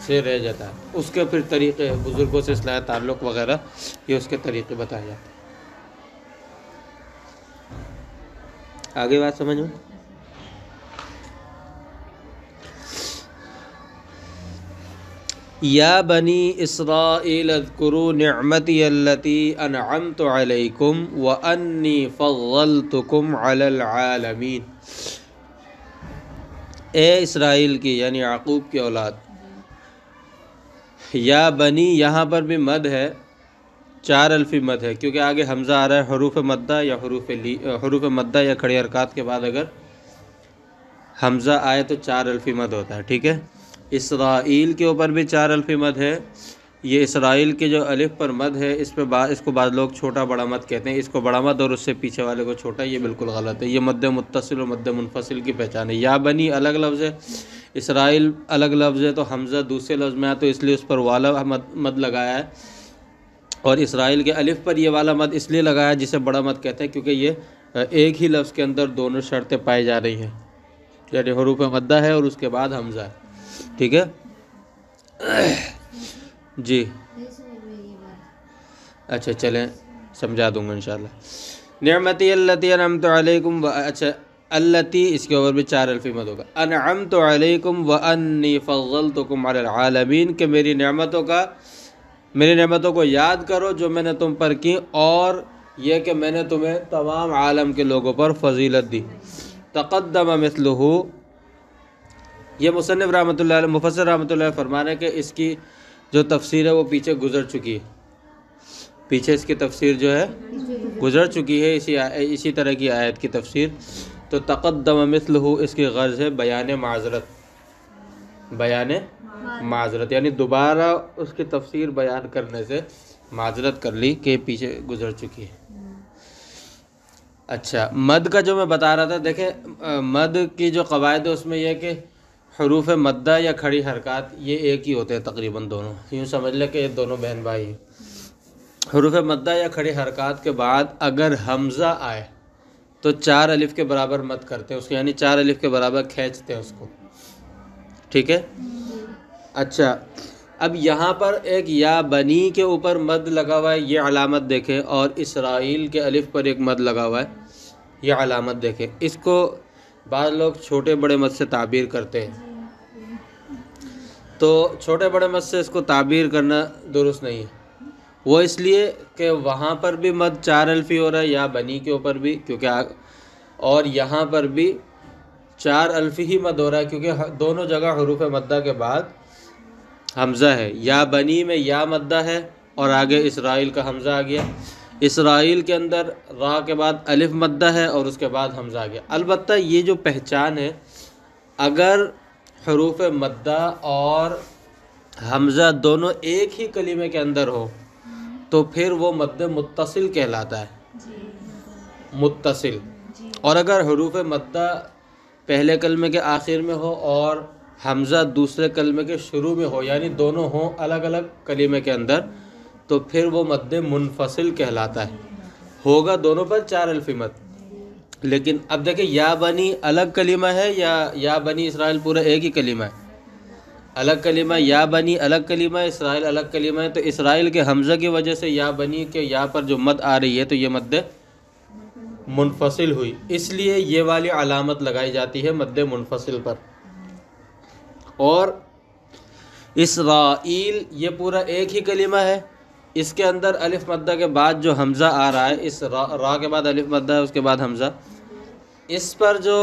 Speaker 1: سے رہ جاتا ہے. اس کے پھر طریقے بزرگوں سے اصلاح تعلق وغیرہ یہ اس کے طریقے بتائے جاتے ہیں. آگے بات سمجھ میں؟ یا بنی اسرائیل اذکروا نعمتی التی انعمت علیکم وانی فضلتکم علی العالمین. اے اسرائیل کی یعنی یعقوب کی اولاد. یا بنی یہاں پر بھی مد ہے، 4 الفی مد ہے، کیونکہ آگے حمزہ آ رہا ہے حروف مدہ یا حروف مدہ یا کھڑی حرکات کے بعد اگر حمزہ آئے تو 4 الفی مد ہوتا ہے. ٹھیک ہے. اسرائیل کے اوپر بھی 4 الفی مد ہے. یہ اسرائیل کے جو الف پر مد ہے اس کو بعض لوگ چھوٹا بڑا مد کہتے ہیں. اس کو بڑا مد اور اس سے پیچھے والے کو چھوٹا، یہ بالکل غلط ہے. یہ مد متصل اور مد منفصل کی پہچان ہے. یا بنی الگ لفظ ہے، اسرائیل الگ لفظ ہے، تو حمزہ دوسرے لفظ میں آیا تو اس لیے اس پر والا مد لگایا ہے. اور اسرائیل کے الف پر یہ والا مد اس لیے لگایا جسے بڑا مد کہتے ہیں کیونکہ یہ ایک ہی لفظ کے اندر دونوں شرطیں پائی جا رہی ہیں، یعنی حروف مدہ ہے اور اس کے بعد حمزہ ہے. ٹھیک ہے جی. اچھا چلیں سمجھا دوں گا انشاءاللہ. نعمتی التی انعمت علیکم اچھا التی اس کے اوپر بھی 4 الفی مد ہوگا. انعمت علیکم وانی فضلتکم علی العالمین، کہ میری نعمتوں کو یاد کرو جو میں نے تم پر کی، اور یہ کہ میں نے تمہیں تمام عالم کے لوگوں پر فضیلت دی. تقدم مثلہ، یہ مصنف رحمۃ اللہ علیہ مفسر رحمۃ اللہ علیہ فرمانا ہے کہ اس کی جو تفسیر ہے وہ پیچھے گزر چکی ہے. پیچھے اس کی تفسیر جو ہے گزر چکی ہے، اسی طرح کی آیت کی تفسیر. تو تقدم مثلہ اس کی غرض ہے بیان معذرت، یعنی دوبارہ اس کی تفسیر بیان کرنے سے معذرت کر لی کہ پیچھے گزر چکی ہے. اچھا مد کا جو میں بتا رہا تھا، دیکھیں مد کی جو قواعد ہے اس میں یہ کہ حروف مدہ یا کھڑی حرکات یہ ایک ہی ہوتے ہیں تقریباً دونوں، یوں سمجھ لیں کہ یہ دونوں بہن بھائی ہیں. حروف مدہ یا کھڑی حرکات کے بعد اگر حمزہ آئے تو 4 الف کے برابر مد کرتے ہیں اس کو، یعنی 4 الف کے برابر کھینچتے ہیں اس کو. ٹھیک ہے. اچھا اب یہاں پر ایک یا بنی کے اوپر مد لگا ہوا ہے، یہ علامت دیکھیں، اور اسرائیل کے الف پر ایک مد لگا ہوا ہے، یہ علامت دیکھیں. اس کو بعض لوگ چھوٹے بڑے مد سے تعبیر کرتے ہیں، تو چھوٹے بڑے مد سے اس کو تعبیر کرنا درست نہیں ہے. وہ اس لیے کہ وہاں پر بھی مد 4 الفی ہو رہا ہے یا بنی کے اوپر بھی، کیونکہ اور یہاں پر بھی 4 الفی ہی مد ہو رہا ہے کیونکہ دونوں جگہ حروف مدہ کے بعد حمزہ ہے. یا بنی میں یا مدہ ہے اور آگے اسرائیل کا حمزہ آ گیا. اسرائیل کے اندر را کے بعد الف مدہ ہے اور اس کے بعد حمزہ آ گیا. البتہ یہ جو پہچان ہے، اگر حروف مدہ اور حمزہ دونوں ایک ہی کلمے کے اندر ہو تو پھر وہ مد متصل کہلاتا ہے، متصل. اور اگر حروف مدہ پہلے کلمے کے آخر میں ہو اور حمزہ دوسرے کلمے کے شروع میں ہو، یعنی دونوں ہوں الگ الگ کلمے کے اندر، تو پھر وہ مد منفصل کہلاتا ہے، ہوگا دونوں پر 4 الفی مد۔ لیکن اب دیکھیں یا بنی الگ کلمہ ہے یا بنی اسرائیل پورا ایک ہی کلمہ ہے؟ الگ کلمہ، یا بنی الگ کلمہ ہے، اسرائیل الگ کلمہ ہے، تو اسرائیل کے حمزہ کی وجہ سے یا بنی کے یا پر جو مد آ رہی ہے تو یہ مد منفصل ہوئی، اس لیے یہ والی علامت لگائی جاتی ہے مد منفصل پر۔ اور اسرائیل یہ پورا ایک ہی کلمہ ہے، اس کے اندر الف مدہ کے بعد جو حمزہ آ رہا ہے، اس را کے بعد الف مدہ ہے، اس کے بعد حمزہ، اس پر جو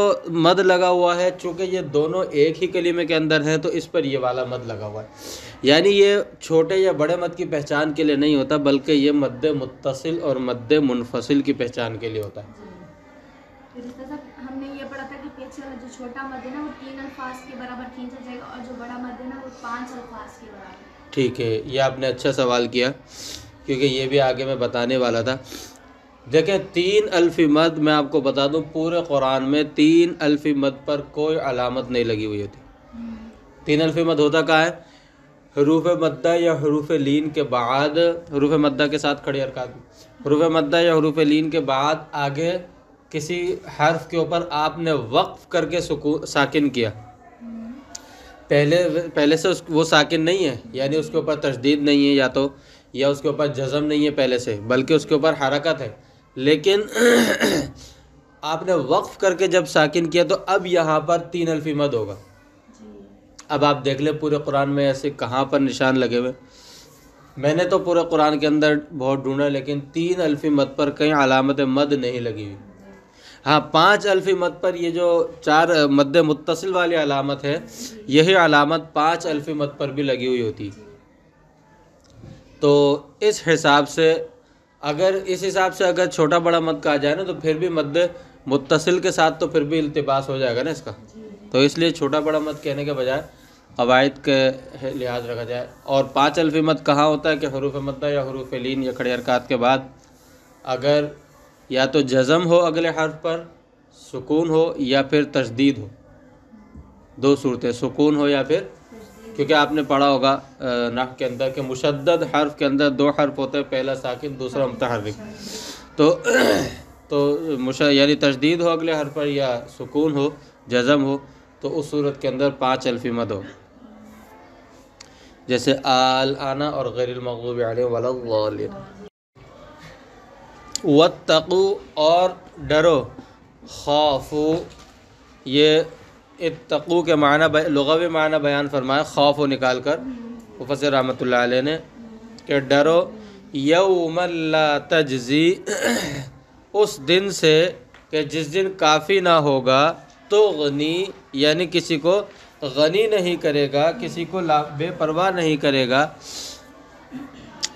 Speaker 1: مد لگا ہوا ہے، چونکہ یہ دونوں ایک ہی کلمے کے اندر ہیں تو اس پر یہ والا مد لگا ہوا ہے، یعنی یہ چھوٹے یا بڑے مد کی پہچان کے لیے نہیں ہوتا، بلکہ یہ مد متصل اور مد منفصل کی پہچان کے لیے ہوتا ہے۔
Speaker 2: پھر اس طرح ہم نے یہ پڑھا تھا کہ پیچھے والا جو چھوٹا مد ہے نا وہ 3 الفاظ کے برابر کھینچا جائے گا، اور جو بڑا مد ہے نا وہ 5 الفاظ کے برابر۔
Speaker 1: ٹھیک ہے، یہ آپ نے اچھا سوال کیا، کیونکہ یہ بھی آگے میں بتانے والا تھا۔ دیکھیں 3 الفی مد، میں آپ کو بتا دوں پورے قرآن میں 3 الفی مد پر کوئی علامت نہیں لگی ہوئی ہوتی۔ 3 الفی مد ہوتا کہاں ہے؟ حروف مدہ یا حروف لین کے بعد، حروف مدہ کے ساتھ کھڑی حرکات میں، حروف مدہ یا حروف لین کے بعد آگے کسی حرف کے اوپر آپ نے وقف کر کے ساکن کیا، پہلے سے وہ ساکن نہیں ہے، یعنی اس کے اوپر تشدید نہیں ہے یا اس کے اوپر جزم نہیں ہے پہلے سے، بلکہ اس کے اوپر حرکت ہے، لیکن آپ نے وقف کر کے جب ساکن کیا تو اب یہاں پر 3 الفی مد ہوگا۔ اب آپ دیکھ لیں پورے قرآن میں ایسے کہاں پر نشان لگے ہوئے، میں نے تو پورے قرآن کے اندر بہت ڈھونڈا، لیکن 3 الفی مد پر کہیں علامت مد نہیں لگی ہوئی۔ ہاں 5 الفی مد پر یہ جو 4 مد متصل والی علامت ہے، یہی علامت 5 الفی مد پر بھی لگی ہوئی ہوتی۔ تو اس حساب سے اگر چھوٹا بڑا مد کہا جائے نا تو پھر بھی مد متصل کے ساتھ تو پھر بھی التباس ہو جائے گا نا اس کا، تو اس لیے چھوٹا بڑا مد کہنے کے بجائے قواعد کے لحاظ رکھا جائے۔ اور 5 الفی مد کہاں ہوتا ہے کہ حروف مدہ یا حروف لین یا کھڑی حرکات کے بعد اگر یا تو جزم ہو اگلے حرف پر، سکون ہو یا پھر تشدید ہو، 2 صورتیں، سکون ہو یا پھر، کیونکہ آپ نے پڑھا ہوگا نحو کے اندر کہ مشدد حرف کے اندر 2 حرف ہوتے ہیں، پہلا ساکن دوسرا متحرک، تو یعنی تشدید ہو اگلے حرف پر یا سکون ہو جزم ہو تو اس صورت کے اندر 5 الفی مد ہو، جیسے آنا اور غیر المغضوب علیہم ولا الضالین۔ واتقوا اور ڈرو، خوفو، یہ اتقو کے معنی لغوی معنی بیان فرمایا خوف نکال کر مفسر رحمۃ اللہ علیہ نے کہ ڈرو یوم لا تجزی، اس دن سے کہ جس دن کافی نہ ہوگا، تغنی یعنی کسی کو غنی نہیں کرے گا، کسی کو بے پرواہ نہیں کرے گا،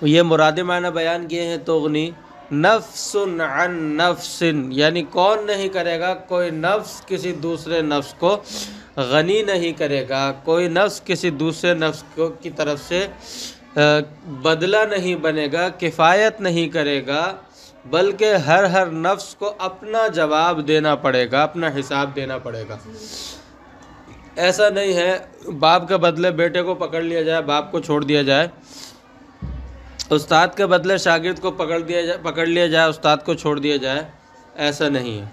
Speaker 1: یہ مراد معنی بیان کیے ہیں تغنی، نفس عن نفس یعنی کون نہیں کرے گا، کوئی نفس کسی دوسرے نفس کو غنی نہیں کرے گا، کوئی نفس کسی دوسرے نفس کی طرف سے بدلہ نہیں بنے گا، کفایت نہیں کرے گا، بلکہ ہر نفس کو اپنا جواب دینا پڑے گا، اپنا حساب دینا پڑے گا۔ ایسا نہیں ہے باپ کے بدلے بیٹے کو پکڑ لیا جائے، باپ کو چھوڑ دیا جائے، استاد کے بدلے شاگرد کو پکڑ لیا جائے، استاد کو چھوڑ دیا جائے، ایسا نہیں ہے۔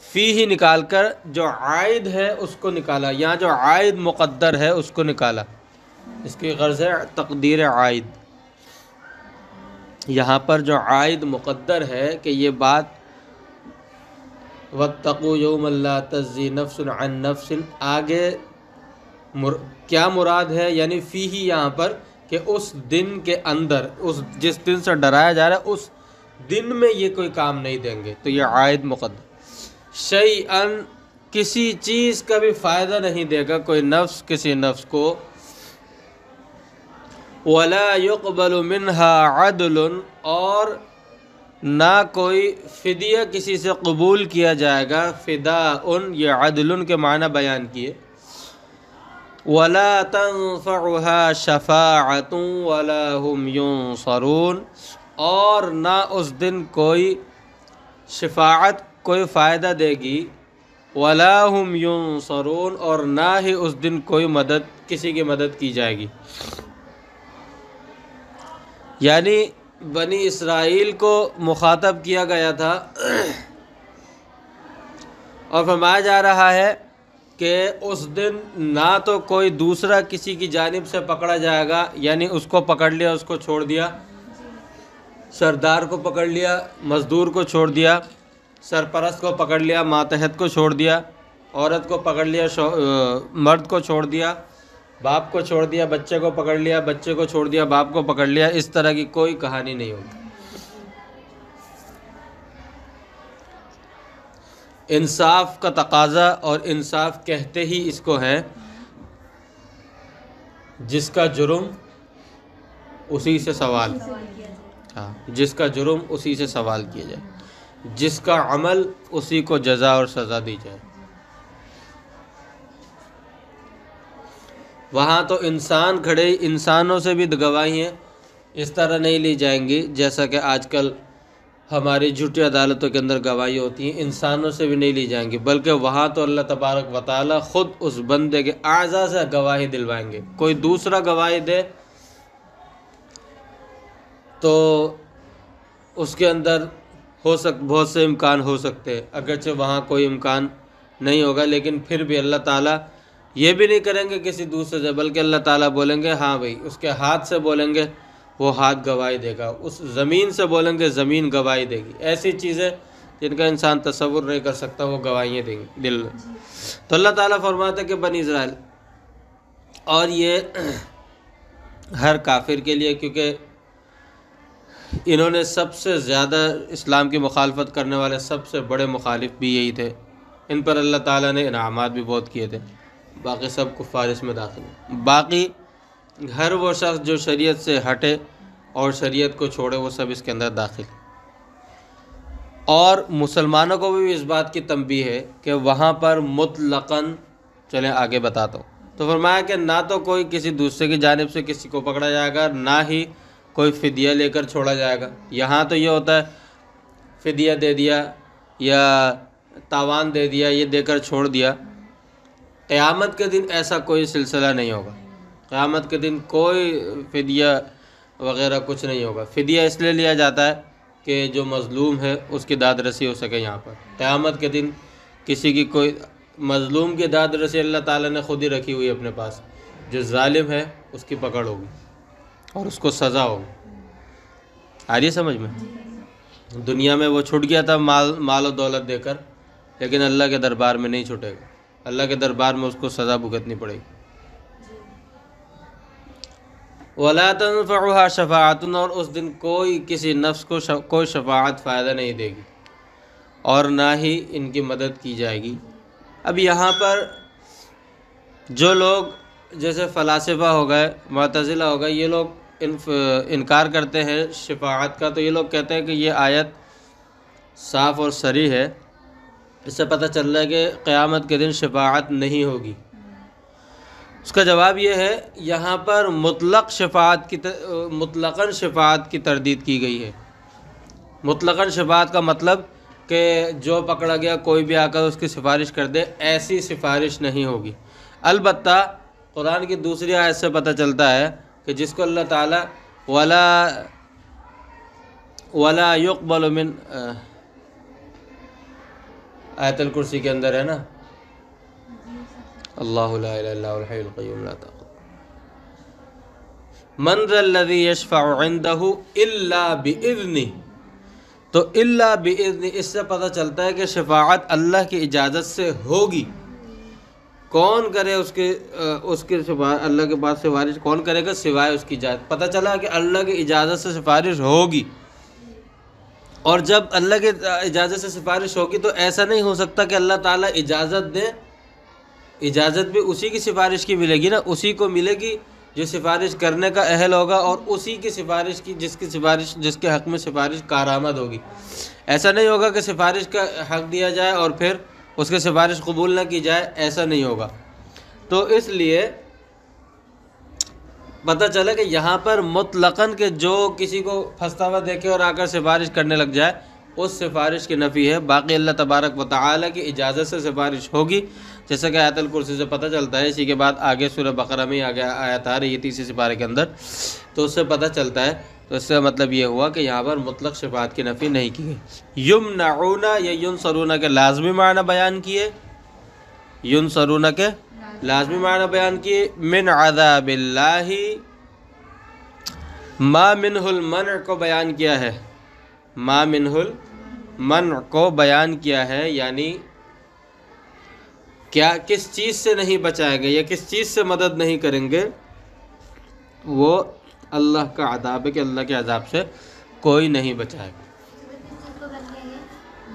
Speaker 1: فی نکال کر جو عائد ہے اس کو نکالا، یہاں جو عائد مقدر ہے اس کو نکالا، اس کی غرض ہے تقدیر عائد، یہاں پر جو عائد مقدر ہے کہ یہ بات واتقوا یوما لا تجزی نفس عن نفس، آگے کیا مراد ہے، یعنی فی ہی یہاں پر کہ اس دن کے اندر، اس جس دن سے ڈرایا جا رہا ہے اس دن میں یہ کوئی کام نہیں دیں گے، تو یہ عائد مقدر، شیئن کسی چیز کا بھی فائدہ نہیں دے گا کوئی نفس کسی نفس کو، ولا يقبل منها عدل اور نہ کوئی فدیہ کسی سے قبول کیا جائے گا، فداء یہ عدل کے معنی بیان کیے، ولا تنفعها شفاعة ولا هم ينصرون اور نہ اس دن کوئی شفاعت کوئی فائدہ دے گی، ولا هم ینصرون، اور نہ ہی اس دن کوئی مدد، کسی کی مدد کی جائے گی۔ یعنی بنی اسرائیل کو مخاطب کیا گیا تھا اور فرمایا جا رہا ہے کہ اس دن نہ تو کوئی دوسرا کسی کی جانب سے پکڑا جائے گا، یعنی اس کو پکڑ لیا، اس کو چھوڑ دیا، سردار کو پکڑ لیا، مزدور کو چھوڑ دیا، سرپرست کو پکڑ لیا، ماتحت کو چھوڑ دیا، عورت کو پکڑ لیا، مرد کو چھوڑ دیا، باپ کو چھوڑ دیا، بچے کو پکڑ لیا، بچے کو چھوڑ دیا، باپ کو پکڑ لیا، اس طرح کی کوئی کہانی نہیں ہوگی۔ انصاف کا تقاضا، اور انصاف کہتے ہی اس کو ہے، جس کا جرم اسی سے سوال، ہاں، جس کا جرم اسی سے سوال کیا جائے، جس کا عمل اسی کو جزا اور سزا دی جائے۔ وہاں تو انسان کھڑے، انسانوں سے بھی گواہیاں اس طرح نہیں لی جائیں گی جیسا کہ آج کل ہماری جھوٹی عدالتوں کے اندر گواہی ہوتی ہیں، انسانوں سے بھی نہیں لی جائیں گی، بلکہ وہاں تو اللہ تبارک و تعالی خود اس بندے کے اعضاء سے گواہی دلوائیں گے۔ کوئی دوسرا گواہی دے تو اس کے اندر بہت سے امکان ہو سکتے ہیں، اگرچہ وہاں کوئی امکان نہیں ہوگا، لیکن پھر بھی اللہ تعالیٰ یہ بھی نہیں کریں گے کسی دوسرے سے، بلکہ اللہ تعالیٰ بولیں گے ہاں بھائی، اس کے ہاتھ سے بولیں گے وہ ہاتھ گواہی دے گا، اس زمین سے بولیں گے زمین گواہی دے گی، ایسی چیزیں جن کا انسان تصور نہیں کر سکتا وہ گواہیاں دیں گی دل۔ تو اللہ تعالیٰ فرماتا ہے کہ بنی اسرائیل، اور یہ ہر کافر کے لیے، کیونکہ انہوں نے سب سے زیادہ اسلام کی مخالفت کرنے والے سب سے بڑے مخالف بھی یہی تھے، ان پر اللہ تعالیٰ نے انعامات بھی بہت کیے تھے، باقی سب کفار اس میں داخل ہیں۔ باقی ہر وہ شخص جو شریعت سے ہٹے اور شریعت کو چھوڑے وہ سب اس کے اندر داخل ہیں۔ اور مسلمانوں کو بھی اس بات کی تنبیہ ہے کہ وہاں پر مطلقاً، چلیں آگے بتاتا ہوں، تو فرمایا کہ نہ تو کوئی کسی دوسرے کی جانب سے کسی کو پکڑا جائے گا، نہ ہی کوئی فدیہ لے کر چھوڑا جائے گا۔ یہاں تو یہ ہوتا ہے فدیہ دے دیا یا تاوان دے دیا، یہ دے کر چھوڑ دیا۔ قیامت کے دن ایسا کوئی سلسلہ نہیں ہوگا، قیامت کے دن کوئی فدیہ وغیرہ کچھ نہیں ہوگا۔ فدیہ اس لیے لیا جاتا ہے کہ جو مظلوم ہے اس کی داد رسی ہو سکے۔ یہاں پر قیامت کے دن کسی کی کوئی مظلوم کی داد رسی اللہ تعالیٰ نے خود ہی رکھی ہوئی اپنے پاس، جو ظالم ہے اس کی پکڑ ہوگی اور اس کو سزا ہوگی۔ آ رہی ہے سمجھ میں؟ دنیا میں وہ چھٹ گیا تھا مال و دولت دے کر، لیکن اللہ کے دربار میں نہیں چھٹے گا، اللہ کے دربار میں اس کو سزا بھگتنی پڑے گی۔ وَلَا تَنفَعُهَا شَفَاعَةٌ، اور اس دن کوئی کسی نفس کو کوئی شفاعت فائدہ نہیں دے گی اور نہ ہی ان کی مدد کی جائے گی۔ اب یہاں پر جو لوگ جیسے فلاسفہ ہو گئے، معتزلہ ہو گئے، یہ لوگ انکار کرتے ہیں شفاعت کا، تو یہ لوگ کہتے ہیں کہ یہ آیت صاف اور صریح ہے، اس سے پتہ چل رہا ہے کہ قیامت کے دن شفاعت نہیں ہوگی۔ اس کا جواب یہ ہے، یہاں پر مطلقاً شفاعت کی تردید کی گئی ہے۔ مطلقاً شفاعت کا مطلب کہ جو پکڑا گیا کوئی بھی آ کر اس کی سفارش کر دے، ایسی سفارش نہیں ہوگی۔ البتہ قرآن کی دوسری آیت سے پتہ چلتا ہے کہ جس کو اللہ تعالیٰ ولا يقبل من، آیت الکرسی کے اندر ہے نا، اللہ لا الہ الا هو الحی القیوم لا تأخذہ من ذا الذی یشفع عندہ الا بإذنہ، تو الا بإذنہ اس سے پتہ چلتا ہے کہ شفاعت اللہ کی اجازت سے ہوگی۔ کون کرے اس کی اللہ کے پاس سفارش کون کرے گا سوائے اس کی اجازت؟ پتہ چلا کہ اللہ کی اجازت سے سفارش ہوگی، اور جب اللہ کی اجازت سے سفارش ہوگی تو ایسا نہیں ہو سکتا کہ اللہ تعالیٰ اجازت دے، اجازت بھی اسی کی سفارش کی ملے گی نا، اسی کو ملے گی جو سفارش کرنے کا اہل ہوگا، اور اسی کی سفارش کی جس کے حق میں سفارش کارآمد ہوگی۔ ایسا نہیں ہوگا کہ سفارش کا حق دیا جائے اور پھر اس کی سفارش قبول نہ کی جائے، ایسا نہیں ہوگا۔ تو اس لیے پتہ چلا کہ یہاں پر مطلقاً کہ جو کسی کو پھنستا ہوا دیکھے اور آ کر سفارش کرنے لگ جائے، اس سفارش کی نفی ہے. باقی اللہ تبارک و تعالی کی اجازت سے سفارش ہوگی، جیسا کہ آیت الکرسی سے پتہ چلتا ہے. اسی کے بعد آگے سورہ بقرہ میں آگے آیت آ رہی ہے 30 سپارے کے اندر، تو اس سے پتہ چلتا ہے. تو اس کا مطلب یہ ہوا کہ یہاں پر مطلق شفاعت کی نفی نہیں کی گئی. یمنعون یا ینصرون کے لازمی معنی بیان کیے، ینصرون کے لازمی معنی بیان کیے. من عذاب اللہ، ما منہ المنع کو بیان کیا ہے، ما منہ المنع کو بیان کیا ہے، یعنی کیا کس چیز سے نہیں بچائیں گے یا کس چیز سے مدد نہیں کریں گے، وہ اللہ کا عذاب ہے کہ اللہ کے عذاب سے کوئی نہیں بچائے گا.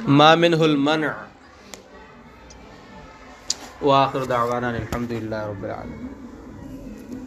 Speaker 1: ما منہ المنع. وآخر دعوانا الحمد للہ رب العالمین.